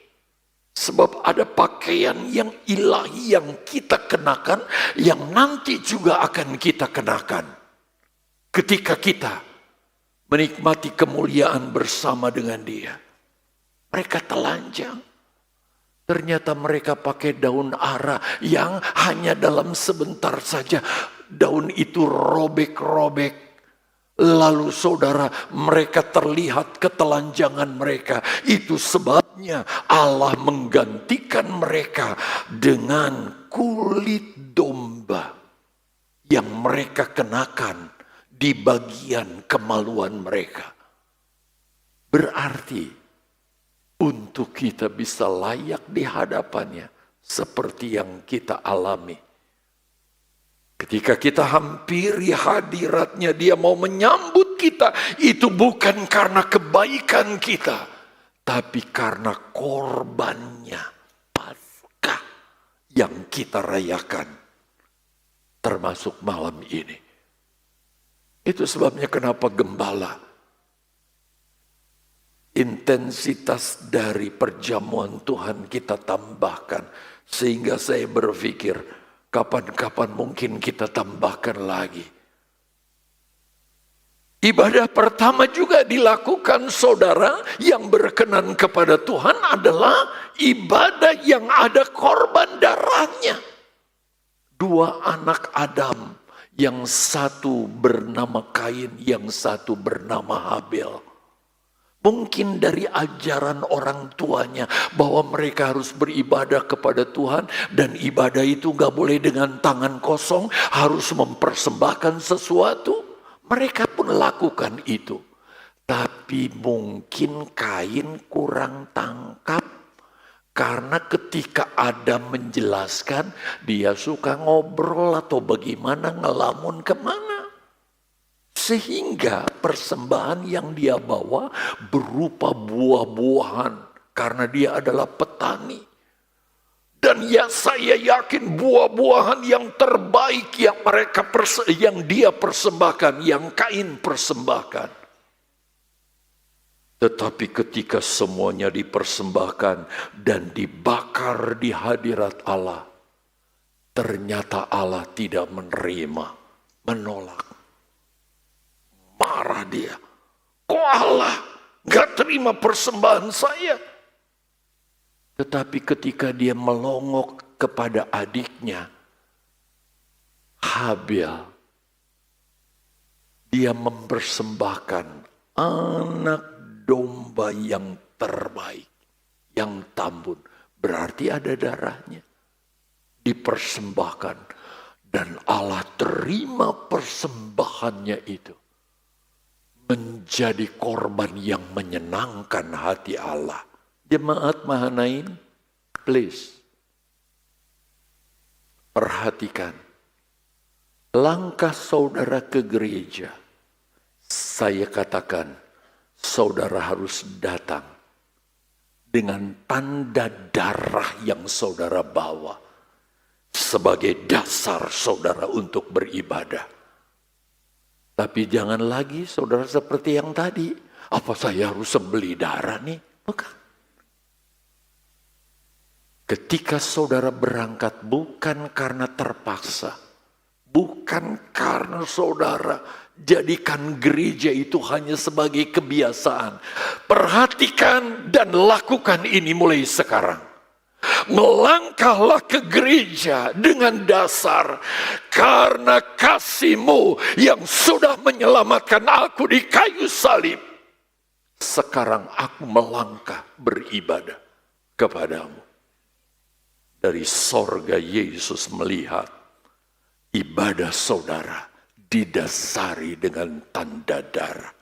Sebab ada pakaian yang ilahi yang kita kenakan, yang nanti juga akan kita kenakan. Ketika kita menikmati kemuliaan bersama dengan Dia. Mereka telanjang. Ternyata mereka pakai daun ara yang hanya dalam sebentar saja daun itu robek-robek. Lalu saudara, mereka terlihat ketelanjangan mereka. Itu sebabnya Allah menggantikan mereka dengan kulit domba yang mereka kenakan di bagian kemaluan mereka. Berarti untuk kita bisa layak di hadapannya seperti yang kita alami. Ketika kita hampiri hadiratnya, Dia mau menyambut kita. Itu bukan karena kebaikan kita, tapi karena korbannya Paskah yang kita rayakan. Termasuk malam ini. Itu sebabnya kenapa gembala, intensitas dari perjamuan Tuhan kita tambahkan. Sehingga saya berpikir, kapan-kapan mungkin kita tambahkan lagi. Ibadah pertama juga dilakukan saudara yang berkenan kepada Tuhan adalah ibadah yang ada korban darahnya. 2 anak Adam, yang satu bernama Kain, yang satu bernama Habel. Mungkin dari ajaran orang tuanya bahwa mereka harus beribadah kepada Tuhan. Dan ibadah itu gak boleh dengan tangan kosong, harus mempersembahkan sesuatu. Mereka pun lakukan itu. Tapi mungkin Kain kurang tangkap. Karena ketika Adam menjelaskan, dia suka ngobrol atau bagaimana, ngelamun kemana. Sehingga persembahan yang dia bawa berupa buah-buahan. Karena dia adalah petani. Dan ya saya yakin buah-buahan yang terbaik yang dia persembahkan, yang Kain persembahkan. Tetapi ketika semuanya dipersembahkan dan dibakar di hadirat Allah, ternyata Allah tidak menerima, menolak. Marah dia. Kok Allah gak terima persembahan saya? Tetapi ketika dia melongok kepada adiknya, Habel, dia mempersembahkan anak domba yang terbaik, yang tambun. Berarti ada darahnya. Dipersembahkan. Dan Allah terima persembahannya itu. Menjadi korban yang menyenangkan hati Allah. Jemaat Mahanaim, please. Perhatikan. Langkah saudara ke gereja. Saya katakan, saudara harus datang dengan tanda darah yang saudara bawa. Sebagai dasar saudara untuk beribadah. Tapi jangan lagi saudara seperti yang tadi. Apa saya harus sembelih darah nih? Bukan. Ketika saudara berangkat bukan karena terpaksa. Bukan karena saudara jadikan gereja itu hanya sebagai kebiasaan. Perhatikan dan lakukan ini mulai sekarang. Melangkahlah ke gereja dengan dasar karena kasih-Mu yang sudah menyelamatkan aku di kayu salib. Sekarang aku melangkah beribadah kepadamu. Dari sorga Yesus melihat ibadah saudara didasari dengan tanda darah.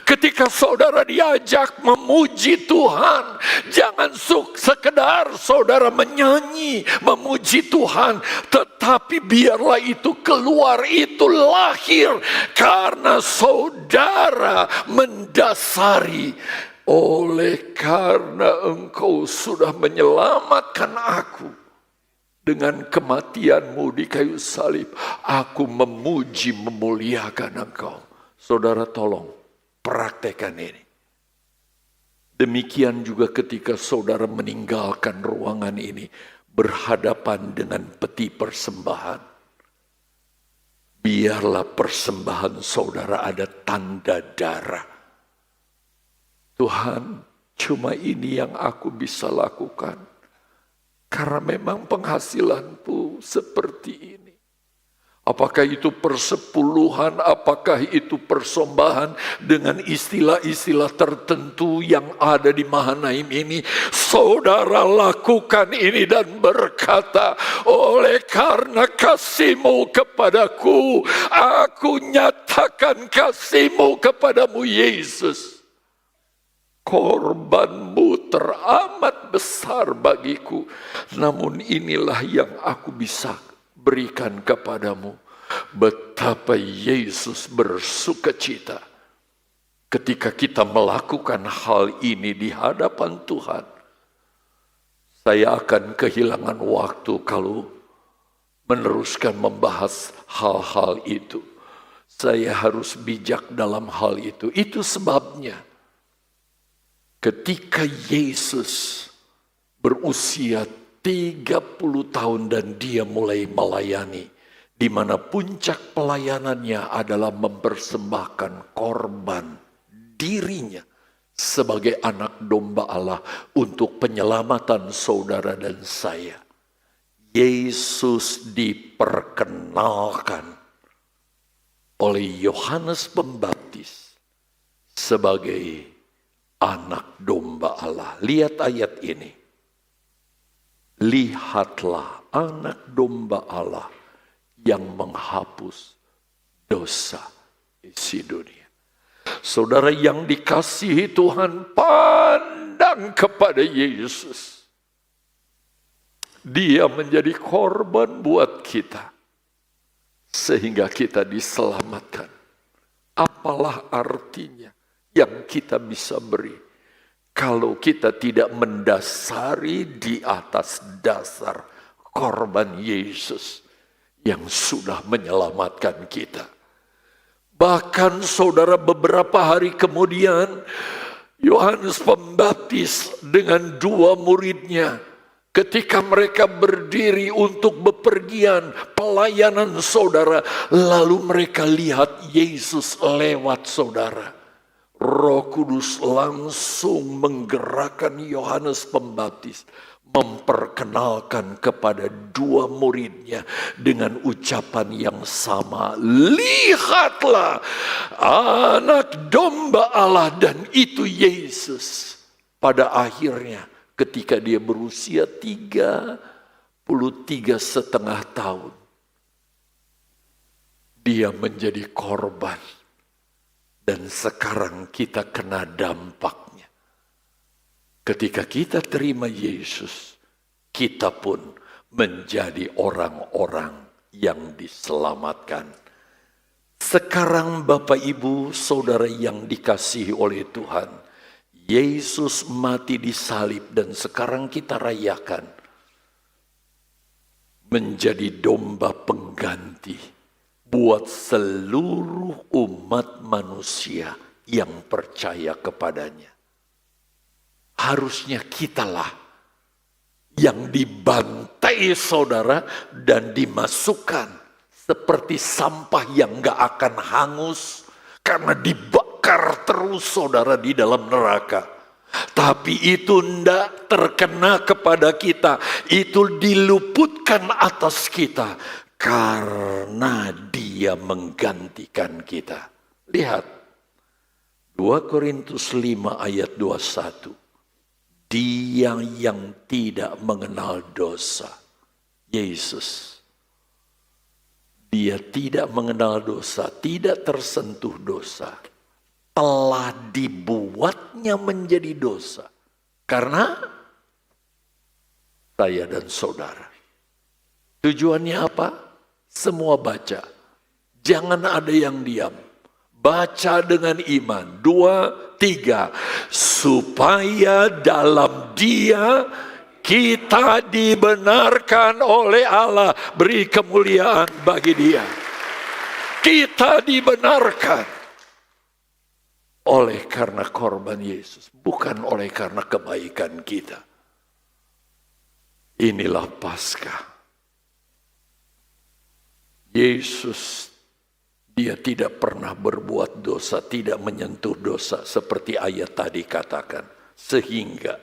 Ketika saudara diajak memuji Tuhan, jangan sekedar saudara menyanyi memuji Tuhan, tetapi tetapi biarlah itu keluar, itu lahir karena saudara mendasari. Oleh karena engkau sudah menyelamatkan aku dengan kematianmu di kayu salib, aku memuji memuliakan engkau. Saudara, tolong praktekkan ini. Demikian juga ketika saudara meninggalkan ruangan ini, berhadapan dengan peti persembahan. Biarlah persembahan saudara ada tanda darah. Tuhan, cuma ini yang aku bisa lakukan. Karena memang penghasilanku seperti ini. Apakah itu persepuluhan, apakah itu persembahan dengan istilah-istilah tertentu yang ada di Mahanaim ini. Saudara lakukan ini dan berkata, oleh karena kasih-Mu kepadaku, aku nyatakan kasih-Mu kepadamu Yesus. Korban-Mu teramat besar bagiku, namun inilah yang aku bisa berikan kepadamu. Betapa Yesus bersukacita ketika kita melakukan hal ini di hadapan Tuhan. Saya akan kehilangan waktu kalau meneruskan membahas hal-hal itu. Saya harus bijak dalam hal itu. Itu sebabnya ketika Yesus berusia 30 tahun dan dia mulai melayani, di mana puncak pelayanannya adalah mempersembahkan korban dirinya sebagai anak domba Allah untuk penyelamatan saudara dan saya. Yesus diperkenalkan oleh Yohanes Pembaptis sebagai anak domba Allah. Lihat ayat ini. Lihatlah anak domba Allah yang menghapus dosa isi dunia. Saudara yang dikasihi Tuhan, pandang kepada Yesus. Dia menjadi korban buat kita, sehingga kita diselamatkan. Apalah artinya yang kita bisa beri kalau kita tidak mendasari di atas dasar korban Yesus yang sudah menyelamatkan kita. Bahkan saudara, beberapa hari kemudian Yohanes Pembaptis dengan 2 muridnya, ketika mereka berdiri untuk bepergian pelayanan saudara, lalu mereka lihat Yesus lewat saudara. Roh Kudus langsung menggerakkan Yohanes Pembaptis, memperkenalkan kepada 2 muridnya dengan ucapan yang sama. Lihatlah anak domba Allah, dan itu Yesus. Pada akhirnya ketika dia berusia 33,5 tahun, dia menjadi korban. Dan sekarang kita kena dampaknya. Ketika kita terima Yesus, kita pun menjadi orang-orang yang diselamatkan. Sekarang Bapak Ibu Saudara yang dikasihi oleh Tuhan, Yesus mati di salib dan sekarang kita rayakan menjadi domba pengganti buat seluruh umat manusia yang percaya kepadanya. Harusnya kitalah yang dibantai saudara dan dimasukkan seperti sampah yang gak akan hangus karena dibakar terus saudara di dalam neraka. Tapi itu tidak terkena kepada kita, itu diluputkan atas kita. Karena dia menggantikan kita. Lihat. 2 Korintus 5 ayat 21. Dia yang tidak mengenal dosa. Yesus. Dia tidak mengenal dosa. Tidak tersentuh dosa. Telah dibuatnya menjadi dosa. Karena saya dan saudara. Tujuannya apa? Semua baca. Jangan ada yang diam. Baca dengan iman. 2, 3. Supaya dalam Dia kita dibenarkan oleh Allah. Beri kemuliaan bagi Dia. Kita dibenarkan oleh karena korban Yesus. Bukan oleh karena kebaikan kita. Inilah Paskah. Yesus, Dia tidak pernah berbuat dosa, tidak menyentuh dosa seperti ayat tadi katakan. Sehingga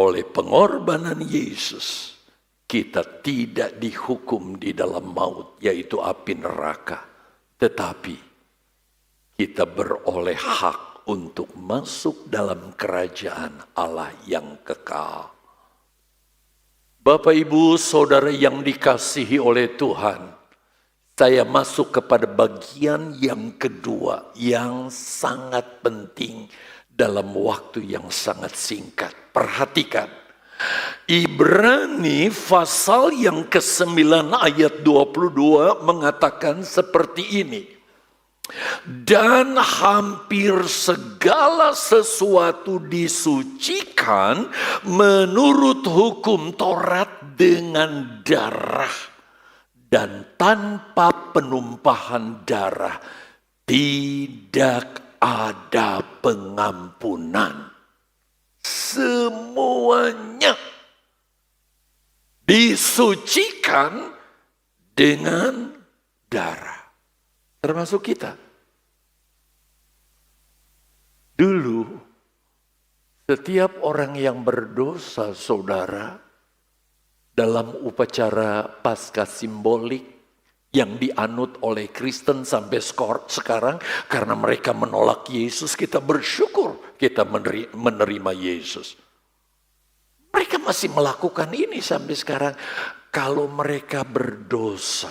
oleh pengorbanan Yesus, kita tidak dihukum di dalam maut, yaitu api neraka. Tetapi kita beroleh hak untuk masuk dalam kerajaan Allah yang kekal. Bapak, Ibu, Saudara yang dikasihi oleh Tuhan, saya masuk kepada bagian yang kedua yang sangat penting dalam waktu yang sangat singkat. Perhatikan, Ibrani pasal yang ke-9 ayat 22 mengatakan seperti ini. Dan hampir segala sesuatu disucikan menurut hukum Taurat dengan darah. Dan tanpa penumpahan darah tidak ada pengampunan. Semuanya disucikan dengan darah. Termasuk kita. Dulu, setiap orang yang berdosa, saudara, dalam upacara Paskah simbolik yang dianut oleh Kristen sampai sekarang, karena mereka menolak Yesus, kita bersyukur kita menerima Yesus. Mereka masih melakukan ini sampai sekarang. Kalau mereka berdosa,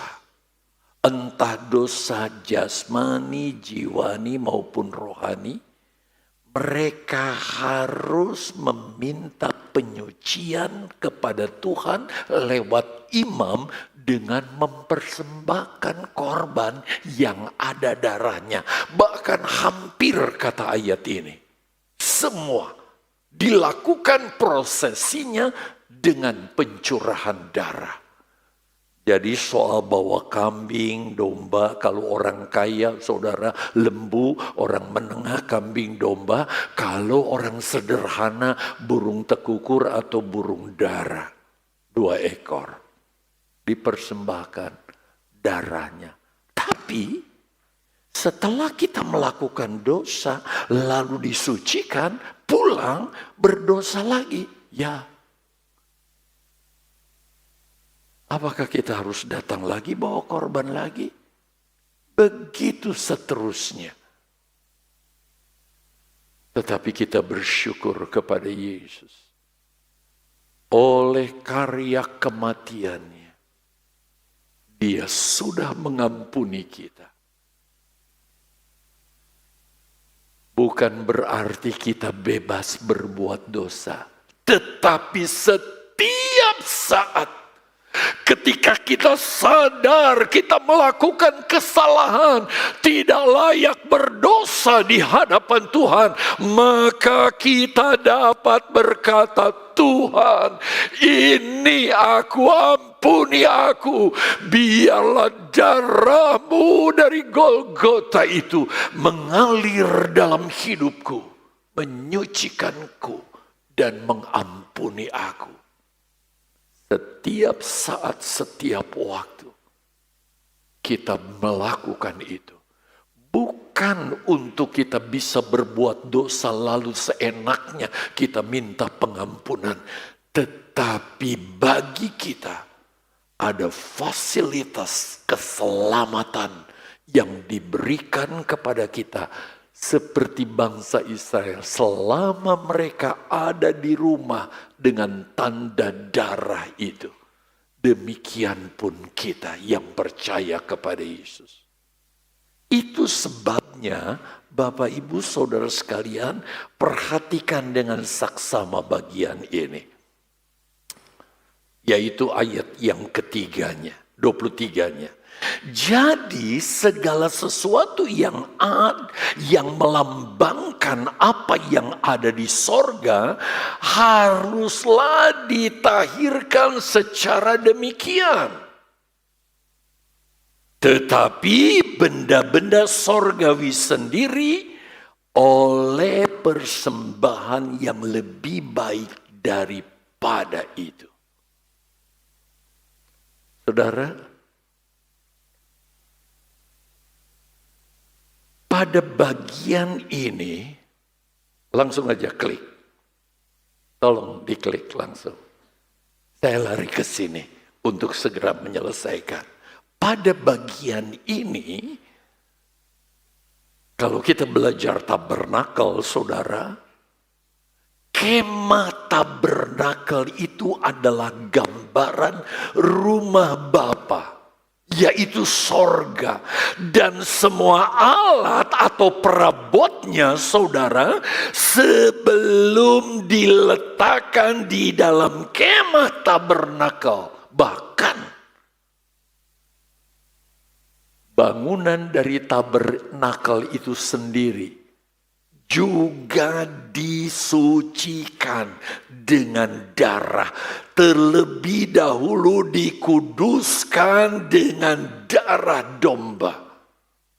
entah dosa jasmani, jiwani maupun rohani, mereka harus meminta penyucian kepada Tuhan lewat imam dengan mempersembahkan korban yang ada darahnya. Bahkan hampir kata ayat ini, semua dilakukan prosesinya dengan pencurahan darah. Jadi soal bawa kambing, domba, kalau orang kaya, saudara, lembu, orang menengah, kambing, domba. Kalau orang sederhana, burung tekukur atau burung dara. 2 ekor. Dipersembahkan darahnya. Tapi setelah kita melakukan dosa, lalu disucikan, pulang berdosa lagi. Ya. Apakah kita harus datang lagi bawa korban lagi? Begitu seterusnya. Tetapi kita bersyukur kepada Yesus. Oleh karya kematiannya, Dia sudah mengampuni kita. Bukan berarti kita bebas berbuat dosa. Tetapi setiap saat ketika kita sadar kita melakukan kesalahan, tidak layak berdosa di hadapan Tuhan, maka kita dapat berkata, Tuhan, ini aku, ampuni aku. Biarlah darah-Mu dari Golgota itu mengalir dalam hidupku, menyucikanku dan mengampuni aku. Setiap saat, setiap waktu, kita melakukan itu. Bukan untuk kita bisa berbuat dosa lalu seenaknya kita minta pengampunan. Tetapi bagi kita ada fasilitas keselamatan yang diberikan kepada kita. Seperti bangsa Israel selama mereka ada di rumah dengan tanda darah itu. Demikian pun kita yang percaya kepada Yesus. Itu sebabnya Bapak Ibu Saudara sekalian, perhatikan dengan saksama bagian ini. Yaitu ayat yang ketiganya, 23-nya. Jadi segala sesuatu yang melambangkan apa yang ada di sorga haruslah ditahirkan secara demikian. Tetapi benda-benda sorgawi sendiri oleh persembahan yang lebih baik daripada itu. Saudara, pada bagian ini, langsung aja klik. Tolong diklik langsung. Saya lari ke sini untuk segera menyelesaikan. Pada bagian ini, kalau kita belajar tabernakel, saudara, kemah tabernakel itu adalah gambaran rumah Bapa, yaitu sorga. Dan semua alat atau perabotnya, saudara, sebelum diletakkan di dalam kemah tabernakel, bahkan bangunan dari tabernakel itu sendiri juga disucikan dengan darah. Terlebih dahulu dikuduskan dengan darah domba.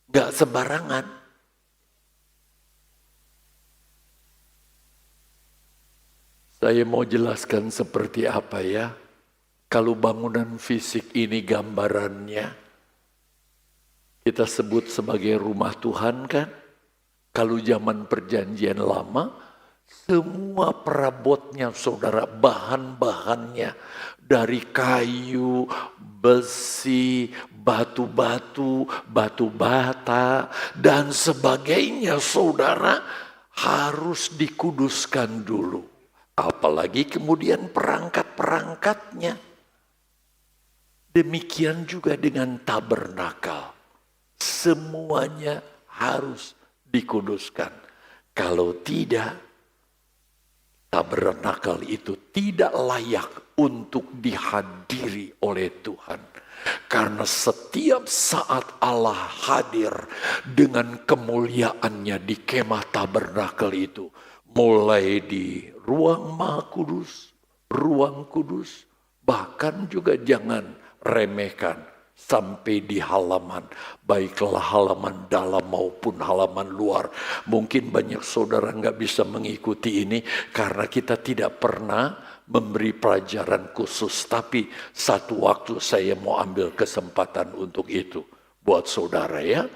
Gak sembarangan. Saya mau jelaskan seperti apa ya. Kalau bangunan fisik ini gambarannya, kita sebut sebagai rumah Tuhan kan. Kalau zaman perjanjian lama, semua perabotnya saudara, bahan-bahannya dari kayu, besi, batu-batu, batu bata, dan sebagainya saudara, harus dikuduskan dulu. Apalagi kemudian perangkat-perangkatnya. Demikian juga dengan tabernakel. Semuanya harus dikuduskan. Kalau tidak, tabernakel itu tidak layak untuk dihadiri oleh Tuhan. Karena setiap saat Allah hadir dengan kemuliaannya di kemah tabernakel itu. Mulai di ruang Maha Kudus, ruang kudus, bahkan juga jangan remehkan. Sampai di halaman, baiklah halaman dalam maupun halaman luar. Mungkin banyak saudara nggak bisa mengikuti ini karena kita tidak pernah memberi pelajaran khusus. Tapi satu waktu saya mau ambil kesempatan untuk itu buat saudara ya.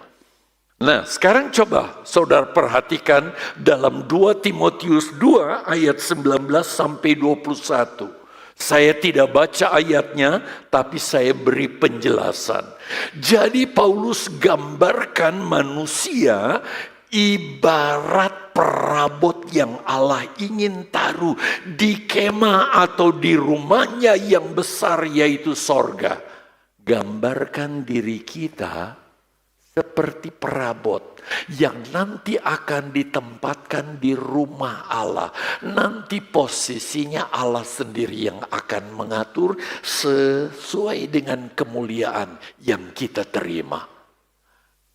Nah sekarang coba saudara perhatikan dalam 2 Timotius 2 ayat 19 sampai 21. Saya tidak baca ayatnya, tapi saya beri penjelasan. Jadi Paulus gambarkan manusia ibarat perabot yang Allah ingin taruh di kemah atau di rumahnya yang besar yaitu sorga. Gambarkan diri kita seperti perabot yang nanti akan ditempatkan di rumah Allah. Nanti posisinya Allah sendiri yang akan mengatur sesuai dengan kemuliaan yang kita terima.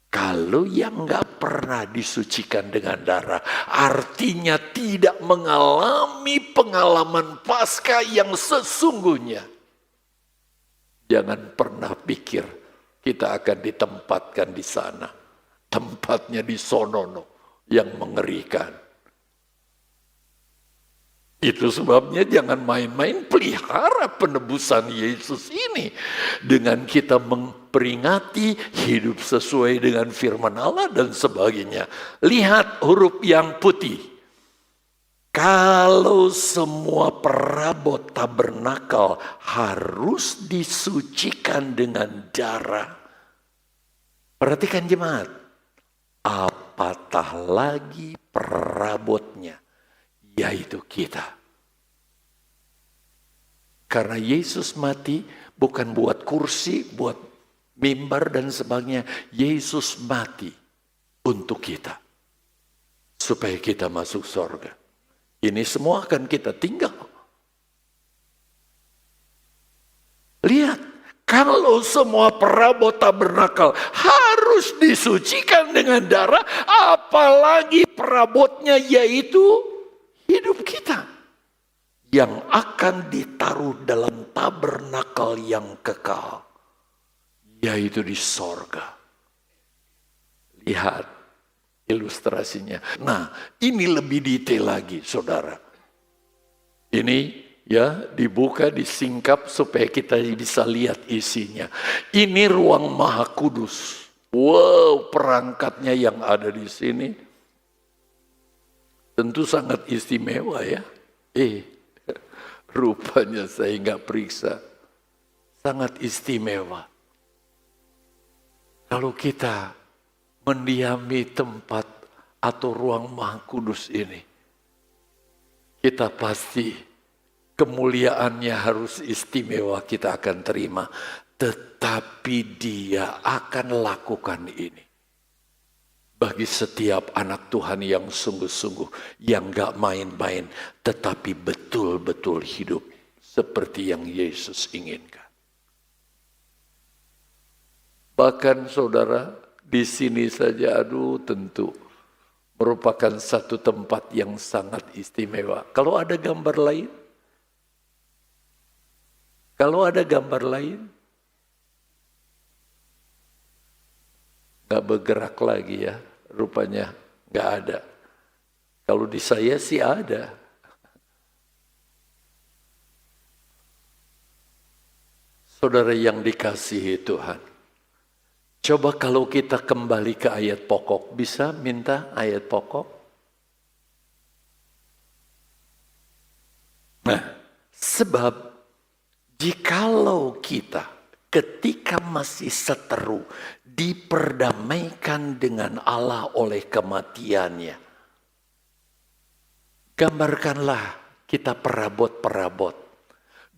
Kalau yang gak pernah disucikan dengan darah, artinya tidak mengalami pengalaman Paskah yang sesungguhnya. Jangan pernah pikir kita akan ditempatkan di sana. Tempatnya di sonono yang mengerikan. Itu sebabnya jangan main-main, pelihara penebusan Yesus ini. Dengan kita memperingati hidup sesuai dengan firman Allah dan sebagainya. Lihat huruf yang putih. Kalau semua perabot tabernakel harus disucikan dengan darah. Perhatikan jemaat. Apatah lagi perabotnya, yaitu kita. Karena Yesus mati bukan buat kursi, buat mimbar dan sebagainya. Yesus mati untuk kita. Supaya kita masuk surga. Ini semua akan kita tinggal. Kalau semua perabot tabernakel harus disucikan dengan darah, apalagi perabotnya yaitu hidup kita yang akan ditaruh dalam tabernakel yang kekal, yaitu di sorga. Lihat ilustrasinya. Nah, ini lebih detail lagi, saudara. Ini ya dibuka, disingkap supaya kita bisa lihat isinya. Ini ruang Maha Kudus. Wow, perangkatnya yang ada di sini tentu sangat istimewa ya. Rupanya saya nggak periksa. Sangat istimewa. Kalau kita mendiami tempat atau ruang Maha Kudus ini, kita pasti kemuliaannya harus istimewa kita akan terima. Tetapi Dia akan lakukan ini bagi setiap anak Tuhan yang sungguh-sungguh, yang gak main-main, tetapi betul-betul hidup seperti yang Yesus inginkan. Bahkan saudara, di sini saja tentu merupakan satu tempat yang sangat istimewa. Kalau ada gambar lain? Kalau ada gambar lain? Gak bergerak lagi ya, rupanya gak ada. Kalau di saya sih ada. Saudara yang dikasihi Tuhan, coba kalau kita kembali ke ayat pokok, bisa minta ayat pokok? Nah, sebab jikalau kita ketika masih seteru diperdamaikan dengan Allah oleh kematiannya, gambarkanlah kita perabot-perabot.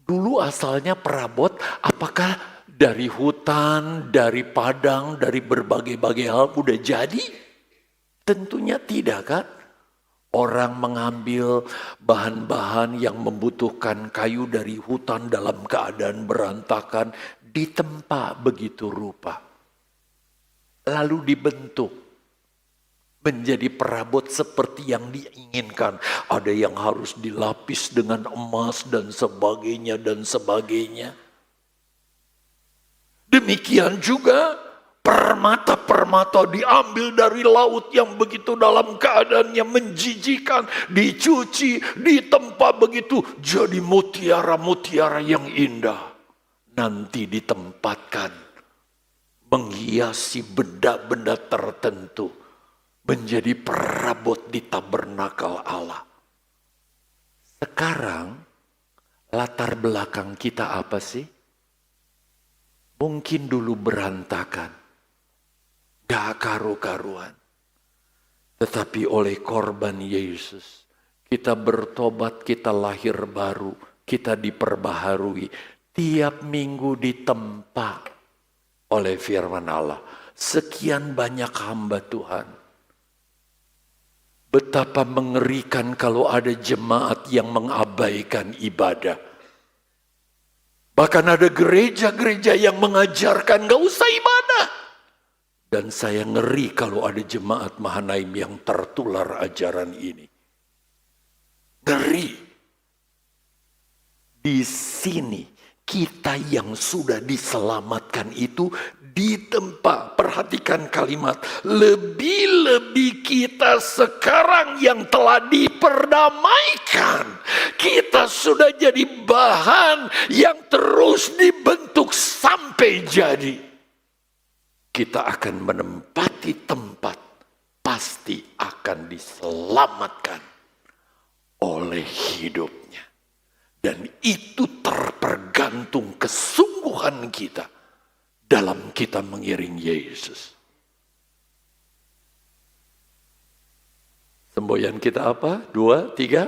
Dulu asalnya perabot apakah dari hutan, dari padang, dari berbagai-bagai hal udah jadi? Tentunya tidak kan? Orang mengambil bahan-bahan yang membutuhkan kayu dari hutan dalam keadaan berantakan, ditempa begitu rupa. Lalu dibentuk menjadi perabot seperti yang diinginkan. Ada yang harus dilapis dengan emas dan sebagainya dan sebagainya. Demikian juga permata-permata diambil dari laut yang begitu dalam keadaannya menjijikan, dicuci, ditempa begitu jadi mutiara-mutiara yang indah. Nanti ditempatkan menghiasi benda-benda tertentu menjadi perabot di tabernakel Allah. Sekarang latar belakang kita apa sih? Mungkin dulu berantakan, gak karu-karuan. Tetapi oleh korban Yesus, kita bertobat, kita lahir baru, kita diperbaharui. Tiap minggu ditempa oleh firman Allah. Sekian banyak hamba Tuhan. Betapa mengerikan kalau ada jemaat yang mengabaikan ibadah. Bahkan ada gereja-gereja yang mengajarkan gak usah ibadah. Dan saya ngeri kalau ada jemaat Mahanaim yang tertular ajaran ini. Ngeri. Di sini kita yang sudah diselamatkan itu ditempa. Perhatikan kalimat. Lebih-lebih kita sekarang yang telah diperdamaikan. Kita sudah jadi bahan yang terus dibentuk sampai jadi. Kita akan menempati tempat. Pasti akan diselamatkan oleh hidupnya. Dan itu tergantung kesungguhan kita dalam kita mengiring Yesus. Semboyan kita apa? 2, 3.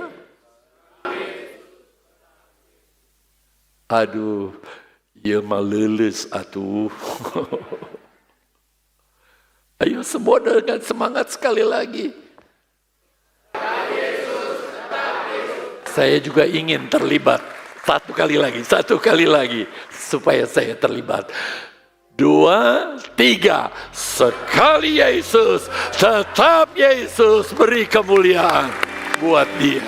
Aduh, ya maleles atuh. Ayo semua dengan semangat sekali lagi. Saya juga ingin terlibat. Satu kali lagi supaya saya terlibat. 2, 3. Sekali Yesus, tetap Yesus beri kemuliaan buat dia.